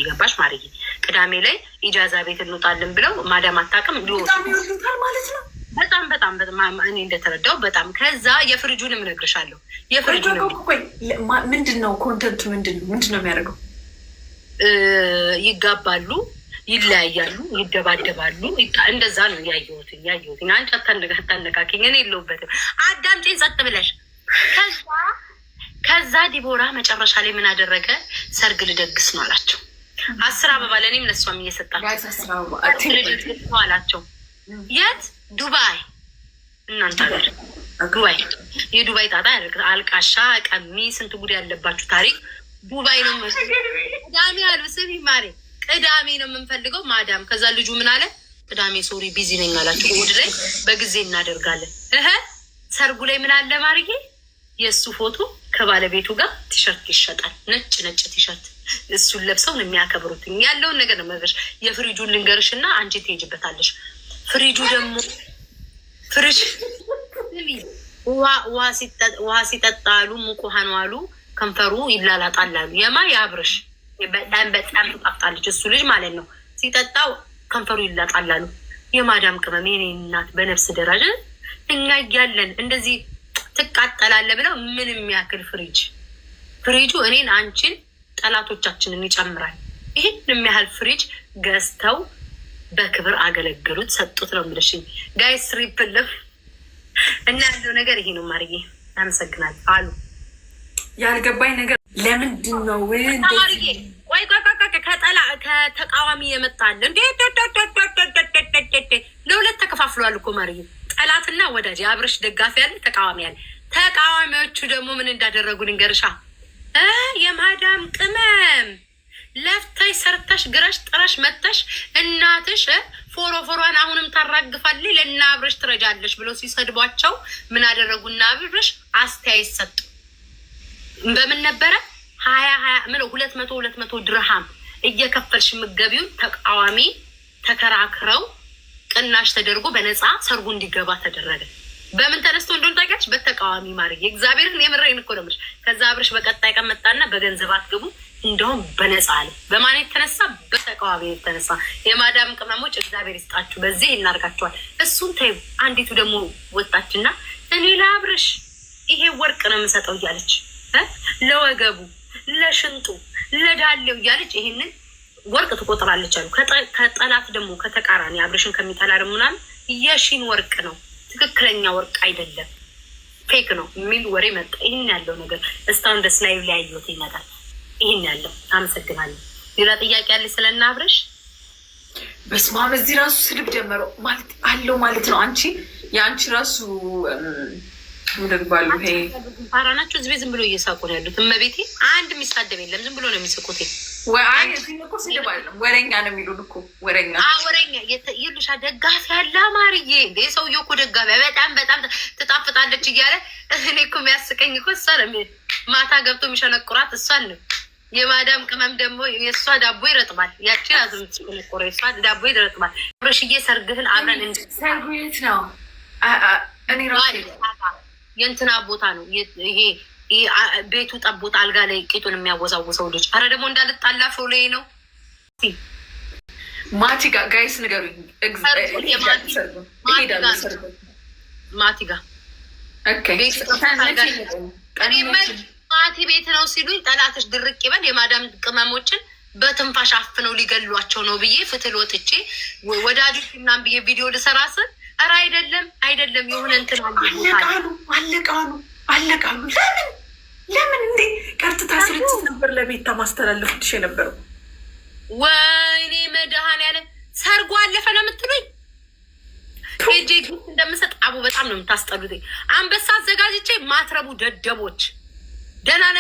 ገባሽ ማርዬ? ቅዳሜ ላይ ኢጃዛ ቤት እንውጣለን ብለው ማዳም አታውቅም ሊወጡ ማለት ነው። በጣም እኔ እንደተረዳው በጣም ከዛ የፍሪጁንም እነግርሻለሁ። የፍሪጁንም ምንድን ነው ኮንተንቱ? ምንድን ነው የሚያደርገው? ይጋባሉ፣ ይለያያሉ፣ ይደባደባሉ። እንደዛ ነው ያየሁት። አንቺ አታነካኪኝ፣ እኔ የለሁበትም። አዳምጪኝ ጸጥ ብለሽ። ከዛ ዲቦራ መጨረሻ ላይ ምን አደረገ? ሰርግ ልደግስ ነው አላቸው። 10 አበባ ለእኔም ለእሷም እየሰጣቸው ልደግስ ነው አላቸው። የት? ዱባይ። እናንተ ሀገር ዱባይ። የዱባይ ጣጣ አልቃሻ ቀሚ ስንት ጉድ ያለባችሁ ታሪክ ዱባይ ነው። ቅዳሜ አሉ ስሚ ማሬ፣ ቅዳሜ ነው የምንፈልገው ማዳም። ከዛ ልጁ ምን አለ? ቅዳሜ ሶሪ ቢዚ ነኝ አላችሁ። እሑድ ላይ በጊዜ እናደርጋለን። ሰርጉ ላይ ምን አለ ማርዬ? የእሱ ፎቶ ከባለቤቱ ጋር ቲሸርት ይሸጣል። ነጭ ቲሸርት እሱን ለብሰው ነው የሚያከብሩት። ያለውን ነገር ነው መገርሽ። የፍሪጁን ልንገርሽ እና አንቺ ትሄጅበታለሽ። ፍሪጁ ደግሞ ፍሪጅ ውሃ ሲጠጣሉ ሙቅ ውሃ ነው አሉ። ከንፈሩ ይላላጣላሉ። የአብርሽ በጣም ትጣፍጣለች እሱ ልጅ ማለት ነው። ሲጠጣው ከንፈሩ ይላጣላሉ። የማዳም ቅመም የኔ እናት በነፍስ ደረጃ እኛ እያለን እንደዚህ ትቃጠላለ ብለው ምን የሚያክል ፍሪጁ እኔን አንቺን ጠላቶቻችንን ይጨምራል። ይህን የሚያህል ፍሪጅ ገዝተው በክብር አገለገሉት፣ ሰጡት ነው የምልሽኝ። ጋይስ ሪፕልፍ እና ያለው ነገር ይሄ ነው ማርዬ። አመሰግናለሁ አሉ። ያልገባኝ ነገር ለምንድን ነው ማርዬ? ቆይ ከተቃዋሚ የመጣለ እንዴ? ለሁለት ተከፋፍሏል እኮ ማርዬ። ጠላትና ወዳጅ፣ የአብርሽ ደጋፊ ያለ፣ ተቃዋሚ ያለ። ተቃዋሚዎቹ ደግሞ ምን እንዳደረጉ ልንገርሻ። የማዳም ቅመም ለፍተሽ ሰርተሽ ግረሽ ጥረሽ መተሽ እናትሽ ፎሮፎሯን አሁንም ታራግፋለች ለእና አብርሽ ትረጃለሽ ብለው ሲሰድቧቸው ምን አደረጉና አብርሽ አስተያየት ሰጡ። በምን ነበረ 200 ድርሃም እየከፈልሽ ምገቢውን ተቃዋሚ ተከራክረው ቅናሽ ተደርጎ በነፃ ሰርጉ እንዲገባ ተደረገ። በምን ተነስቶ እንደሆነ ታውቂያለሽ? በተቃዋሚ ማርዬ። እግዚአብሔርን የምሬን እኮ ነው የምልሽ። ከዛ አብርሽ በቀጣይ ቀን መጣና በገንዘብ አትገቡ እንደውም በነፃ አለ። በማን የተነሳ? በተቃዋሚ የተነሳ። የማዳም ቅመሞች እግዚአብሔር ይስጣችሁ፣ በዚህ እናርጋችኋል። እሱን ተይው። አንዲቱ ደግሞ ወጣችና እኔ ለአብርሽ ይሄ ወርቅ ነው የምሰጠው እያለች ለወገቡ፣ ለሽንጡ፣ ለዳሌው እያለች ይሄንን ወርቅ ትቆጥራለች አሉ። ከጠላት ደግሞ ከተቃራኒ አብርሽን ከሚጠላ ደግሞ ምናምን የሺን ወርቅ ነው ትክክለኛ ወርቅ አይደለም ፌክ ነው የሚል ወሬ መጣ። ይህን ያለው ነገር እስካሁን ደስ ላይ ያየሁት ይመጣል። ይህን ያለው አመሰግናለሁ። ሌላ ጥያቄ ያለች ስለና አብርሽ? በስመ አብ። እዚህ ራሱ ስድብ ጀመረው ማለት አለው ማለት ነው። የአንቺ ራሱ እንደግባሉ ይሄ ፓራ ናቸው። እዚህ ዝም ብሎ እየሳቁ ነው ያሉት። እመቤቴ አንድ የሚሳደብ የለም። ዝም ብሎ ነው የሚስቁት። ወረኛ ነው የሚሉን እኮ ወረኛ ይሉሻ ደጋፊ ያለ ማርዬ። እንደ ሰውዬው እኮ ደጋፊ በጣም ትጣፍጣለች እያለ እኔ እኮ የሚያስቀኝ እኮ እሷ ነው። ማታ ገብቶ የሚሸነቁራት እሷን ነው። የማዳም ቅመም ደግሞ የእሷ ዳቦ ይረጥባል። ያቺ አዝምትቆረ የእሷ ዳቦ ይረጥባል። ብረሽዬ ሰርግህን አብረን እንሰርጉት ነው። እኔ ራሴ የእንትና ቦታ ነው ይሄ ቤቱ ጠቦት አልጋ ላይ ቂጡን የሚያወዛውሰው ልጅ። አረ ደግሞ እንዳልጣላ ፎሌ ነው ማቲ ጋር ጋይስ ንገሩኝ። ማቲ ጋር ማቲ ቤት ነው ሲሉኝ ጠላትሽ ድርቅ ይበል የማዳም ቅመሞችን በትንፋሽ አፍነው ሊገሏቸው ነው ብዬ ፍትል ወጥቼ ወዳጆች ምናምን ብዬ ቪዲዮ ልሰራ ስል ኧረ አይደለም የሆነ እንትን አለቃሉ ለምን እንዴ ቀርትታ ስርጭት ነበር ለቤታ ማስተላለፍልሽ የነበረው። ወይኔ መድኃኒዓለም ሰርጉ አለፈ ነው የምትሉኝ? ሄጄ ግን እንደምሰጥ አቡ በጣም ነው የምታስጠሉት። አንበሳ አዘጋጅቼ ማትረቡ ደደቦች ደህና